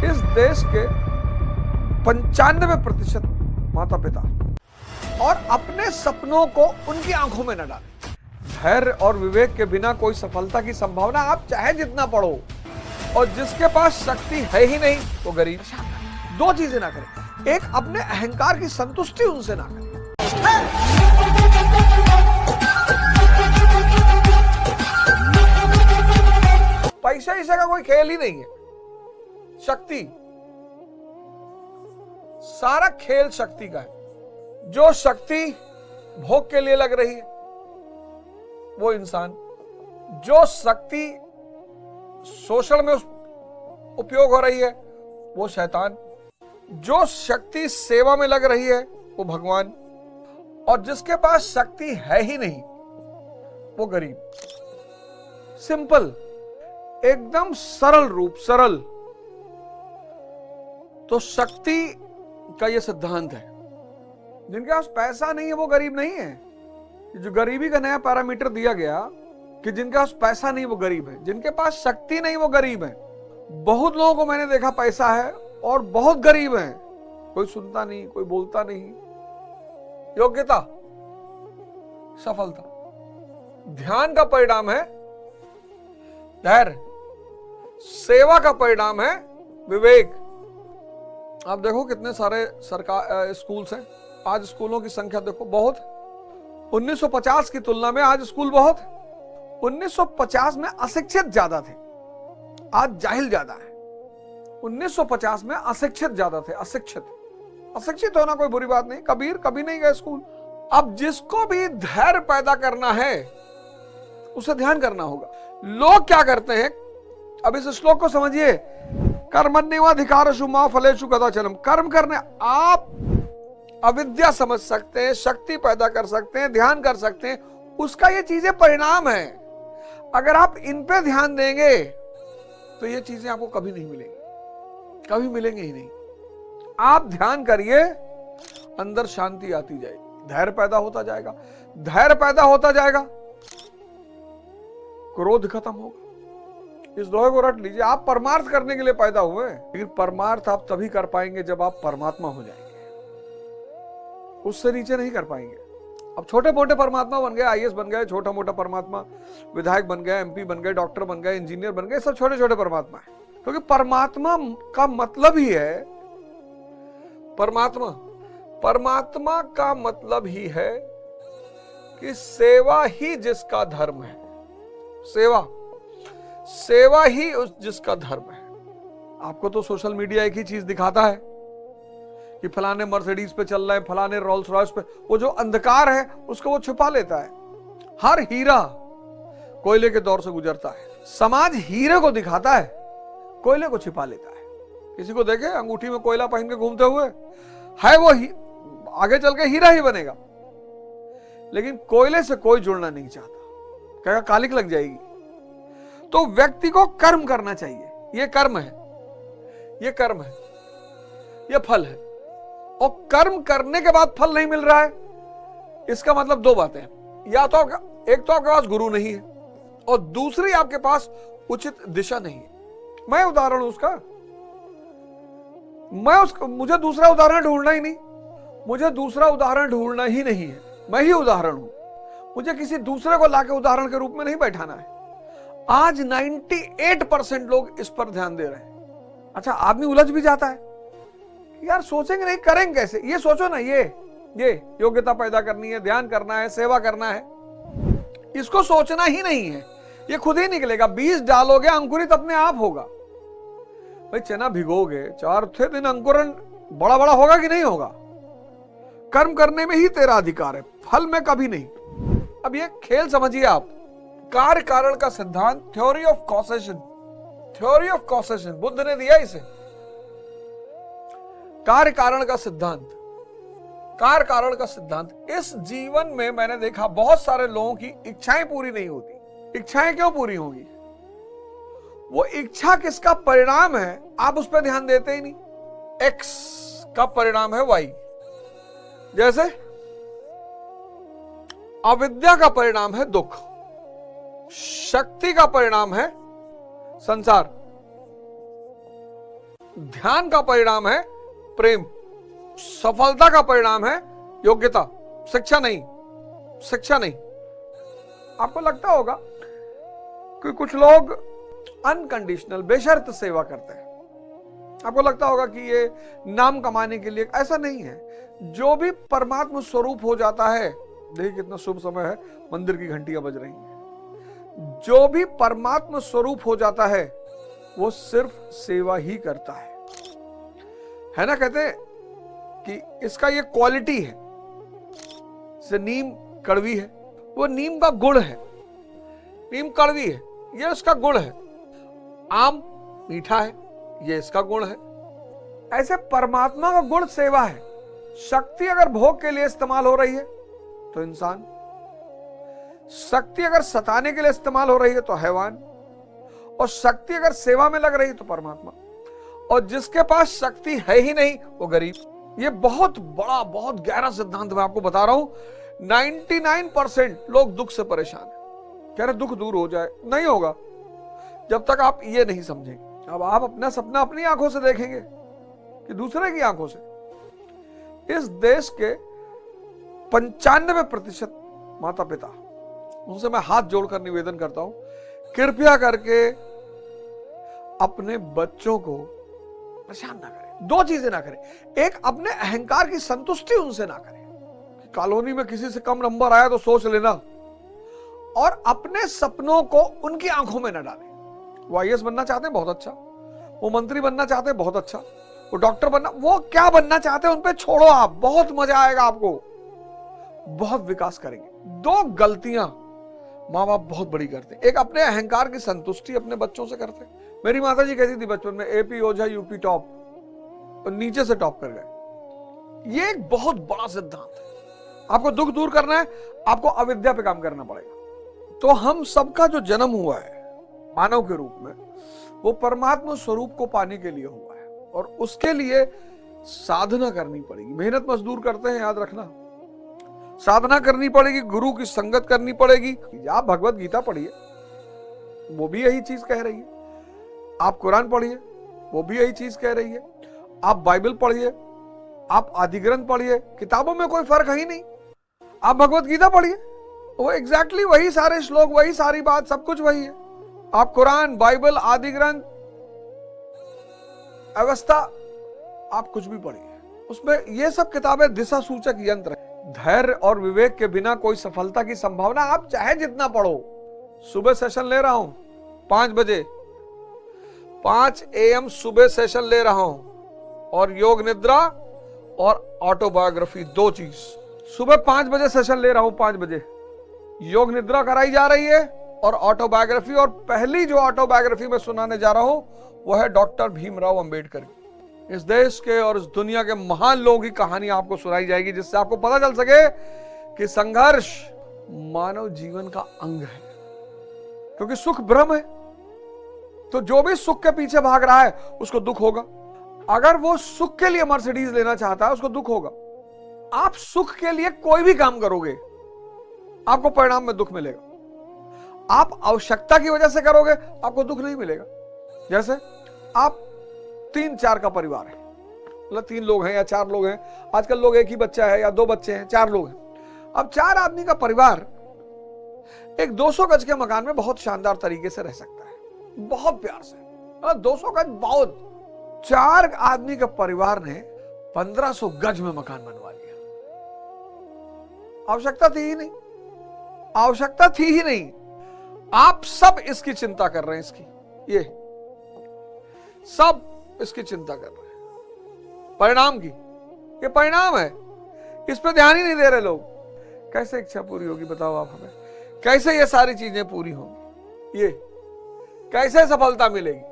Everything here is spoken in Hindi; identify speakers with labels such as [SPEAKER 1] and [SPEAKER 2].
[SPEAKER 1] इस देश के 95% माता पिता और अपने सपनों को उनकी आंखों में न डालें। धैर्य और विवेक के बिना कोई सफलता की संभावना आप चाहे जितना पढ़ो, और जिसके पास शक्ति है ही नहीं वो गरीब। दो चीजें ना करें, एक अपने अहंकार की संतुष्टि उनसे ना करें। पैसा ईसा का कोई खेल ही नहीं है, शक्ति, सारा खेल शक्ति का है। जो शक्ति भोग के लिए लग रही है वो इंसान, जो शक्ति सोशल में उपयोग हो रही है वो शैतान, जो शक्ति सेवा में लग रही है वो भगवान, और जिसके पास शक्ति है ही नहीं वो गरीब। सिंपल, एकदम सरल रूप, सरल। तो शक्ति का ये सिद्धांत है, जिनके पास पैसा नहीं है वो गरीब नहीं है। जो गरीबी का नया पैरामीटर दिया गया कि जिनके पास पैसा नहीं वो गरीब है, जिनके पास शक्ति नहीं वो गरीब है। बहुत लोगों को मैंने देखा पैसा है और बहुत गरीब है, कोई सुनता नहीं, कोई बोलता नहीं। योग्यता, सफलता, ध्यान का परिणाम है धैर्य, सेवा का परिणाम है विवेक। आप देखो कितने सारे सरकार स्कूल्स हैं, आज स्कूलों की संख्या देखो बहुत। 1950 की तुलना में आज स्कूल बहुत। 1950 में अशिक्षित ज्यादा थे, आज जाहिल ज्यादा है। 1950 में अशिक्षित ज्यादा थे, अशिक्षित होना कोई बुरी बात नहीं। कबीर कभी नहीं गए स्कूल। अब जिसको भी धैर्य पैदा करना है उसे ध्यान करना होगा। लोग क्या करते हैं, अब इस श्लोक को समझिए, कर्मण्येवाधिकारस्नु मा फलेषु कदाचन। कर्म करने आप अविद्या समझ सकते हैं, शक्ति पैदा कर सकते हैं, ध्यान कर सकते हैं, उसका ये चीजें परिणाम है। अगर आप इन पे ध्यान देंगे तो ये चीजें आपको कभी नहीं मिलेंगी, कभी मिलेंगे ही नहीं। आप ध्यान करिए, अंदर शांति आती जाएगी, धैर्य पैदा होता जाएगा, धैर्य पैदा होता जाएगा, क्रोध खत्म होगा। इस दोहे को रट लीजिए। आप परमार्थ करने के लिए पैदा हुए, लेकिन परमार्थ आप तभी कर पाएंगे जब आप परमात्मा हो जाएंगे, उससे नीचे नहीं कर पाएंगे। अब छोटे मोटे परमात्मा बन गए, आईएएस बन गए, छोटा मोटा परमात्मा, विधायक बन गए, एमपी बन गए, डॉक्टर बन गए, इंजीनियर बन गए, सब छोटे छोटे परमात्मा है। क्योंकि परमात्मा का मतलब ही है, परमात्मा का मतलब ही है कि सेवा ही जिसका धर्म है, सेवा ही जिसका धर्म है। आपको तो सोशल मीडिया एक ही चीज दिखाता है कि फलाने मर्सिडीज पे चल रहे हैं, फलाने रोल्स रॉयस पे। वो जो अंधकार है उसको वो छुपा लेता है। हर हीरा कोयले के दौर से गुजरता है। समाज हीरे को दिखाता है, कोयले को छिपा लेता है। किसी को देखे अंगूठी में कोयला पहन के घूमते हुए, है वो आगे चल के हीरा ही बनेगा, लेकिन कोयले से कोई जुड़ना नहीं चाहता, कहेगा कालिक लग जाएगी। तो व्यक्ति को कर्म करना चाहिए। ये कर्म है, ये कर्म है, ये फल है। और कर्म करने के बाद फल नहीं मिल रहा है, इसका मतलब दो बातें हैं। या तो एक तो आपके पास गुरु नहीं है, और दूसरी आपके पास उचित दिशा नहीं है। मैं उदाहरण हूं उसका, मुझे दूसरा उदाहरण ढूंढना ही नहीं, मुझे दूसरा उदाहरण ढूंढना ही नहीं है। मैं ही उदाहरण हूं, मुझे किसी दूसरे को लाके उदाहरण के रूप में नहीं बैठाना है। आज 98% लोग इस पर ध्यान दे रहे हैं। अच्छा, आदमी उलझ भी जाता है, यार सोचेंगे नहीं, करेंगे कैसे। ये सोचो ना, ये योग्यता पैदा करनी है, ध्यान करना है, सेवा करना है, इसको सोचना ही नहीं है, ये खुद ही निकलेगा। बीज डालोगे, अंकुरित अपने आप होगा। भाई चना भिगोगे, 4 दिन अंकुरण बड़ा बड़ा होगा कि नहीं होगा। कर्म करने में ही तेरा अधिकार है, फल में कभी नहीं। अब ये खेल समझिए आप, कार्य कारण का सिद्धांत, थ्योरी ऑफ कॉसेशन, बुद्ध ने दिया इसे। कार्य कारण का सिद्धांत। इस जीवन में मैंने देखा बहुत सारे लोगों की इच्छाएं पूरी नहीं होती। इच्छाएं क्यों पूरी होंगी? वो इच्छा किसका परिणाम है आप उस पर ध्यान देते ही नहीं। एक्स का परिणाम है वाई। जैसे अविद्या का परिणाम है दुख, शक्ति का परिणाम है संसार। ध्यान का परिणाम है प्रेम, सफलता का परिणाम है योग्यता, शिक्षा नहीं, शिक्षा नहीं। आपको लगता होगा कि कुछ लोग अनकंडीशनल बेशर्त सेवा करते हैं, आपको लगता होगा कि ये नाम कमाने के लिए, ऐसा नहीं है। जो भी परमात्मा स्वरूप हो जाता है, देखिए कितना शुभ समय है, मंदिर की घंटियां बज रही हैं। जो भी परमात्मा स्वरूप हो जाता है वो सिर्फ सेवा ही करता है ना। कहते हैं कि इसका ये क्वालिटी है, जैसे नीम कड़वी है, वो नीम का गुण है, नीम कड़वी है, ये उसका गुण है। आम मीठा है, ये इसका गुण है। ऐसे परमात्मा का गुण सेवा है। शक्ति अगर भोग के लिए इस्तेमाल हो रही है तो इंसान, शक्ति अगर सताने के लिए इस्तेमाल हो रही है तो हैवान, और शक्ति अगर सेवा में लग रही है तो परमात्मा। और जिसके पास शक्ति है ही नहीं वो गरीब। ये बहुत बड़ा, बहुत गहरा सिद्धांत मैं आपको बता रहा हूं। 99% लोग दुख से परेशान है, कह रहे दुख दूर हो जाए, नहीं होगा जब तक आप ये नहीं समझेंगे। अब आप अपना सपना अपनी आंखों से देखेंगे कि दूसरे की आंखों से। इस देश के 95% माता पिता, उनसे मैं हाथ जोड़कर निवेदन करता हूं, कृपया करके अपने बच्चों को परेशान ना करें। दो चीजें ना करें। एक, अपने अहंकार की संतुष्टि उनसे ना करें कि कॉलोनी में किसी से कम नंबर आया तो सोच लेना, और अपने सपनों को उनकी आंखों में ना डालें। वो IAS बनना चाहते हैं, बहुत अच्छा। वो मंत्री बनना चाहते हैं, बहुत अच्छा। वो डॉक्टर बनना, वो क्या बनना चाहते हैं उन पे छोड़ो आप, बहुत मजा आएगा आपको, बहुत विकास करेंगे। दो गलतियां माँ बाप बहुत बड़ी करते हैं। एक, अपने अहंकार की संतुष्टि अपने बच्चों से करते हैं। मेरी माता जी कहती थी बचपन में, AP ओझा UP टॉप, और नीचे से टॉप कर गए। ये एक बहुत बड़ा सिद्धांत है। आपको दुख दूर करना है, आपको अविद्या पे काम करना पड़ेगा। तो हम सबका जो जन्म हुआ है मानव के रूप में, वो परमात्मा स्वरूप को पाने के लिए हुआ है, और उसके लिए साधना करनी पड़ेगी। मेहनत मजदूर करते हैं, याद रखना, साधना करनी पड़ेगी, गुरु की संगत करनी पड़ेगी। आप भगवत गीता पढ़िए, वो भी यही चीज कह रही है। आप कुरान पढ़िए, वो भी यही चीज कह रही है। आप बाइबल पढ़िए, आप आदि ग्रंथ पढ़िए, किताबों में कोई फर्क है ही नहीं। आप भगवत गीता पढ़िए, वो एग्जैक्टली वही सारे श्लोक, वही सारी बात, सब कुछ वही है। आप कुरान, बाइबल, आदि ग्रंथ, अवस्था, आप कुछ भी पढ़िए, उसमें ये सब किताबें दिशा सूचक यंत्र है। धैर्य और विवेक के बिना कोई सफलता की संभावना, आप चाहे जितना पढ़ो। सुबह सेशन ले रहा हूं 5 बजे, 5 AM सुबह सेशन ले रहा हूं, और योग निद्रा और ऑटोबायोग्राफी, 2 चीज। सुबह 5 बजे सेशन ले रहा हूं, 5 बजे योग निद्रा कराई जा रही है और ऑटोबायोग्राफी। और पहली जो ऑटोबायोग्राफी मैं सुनाने जा रहा हूं वो है डॉक्टर भीमराव अंबेडकर की। इस देश के और इस दुनिया के महान लोगों की कहानी आपको सुनाई जाएगी, जिससे आपको पता चल सके कि संघर्ष मानव जीवन का अंग है। क्योंकि सुख भ्रम है, तो जो भी सुख के पीछे भाग रहा है उसको दुख होगा। अगर वो सुख के लिए मर्सिडीज लेना चाहता है उसको दुख होगा। आप सुख के लिए कोई भी काम करोगे आपको परिणाम में दुख मिलेगा। आप आवश्यकता की वजह से करोगे आपको दुख नहीं मिलेगा। जैसे आप 3-4 का परिवार है, मतलब 3 लोग हैं या 4 लोग हैं, आजकल लोग 1 ही बच्चा है या 2 बच्चे हैं, 4 लोग हैं। अब 4 आदमी का परिवार एक 200 गज के मकान में बहुत शानदार तरीके से रह सकता है, बहुत प्यार से, 200 गज बहुत। 4 आदमी के परिवार ने 1500 गज में मकान बनवा लिया। आवश्यकता थी ही नहीं, आवश्यकता थी ही नहीं। आप सब इसकी चिंता कर रहे हैं, इसकी, ये सब इसकी चिंता कर रहे हैं परिणाम की। ये परिणाम है, इस पे ध्यान ही नहीं दे रहे लोग। कैसे इच्छा पूरी होगी बताओ आप हमें, कैसे ये सारी चीजें पूरी होंगी, ये कैसे सफलता मिलेगी?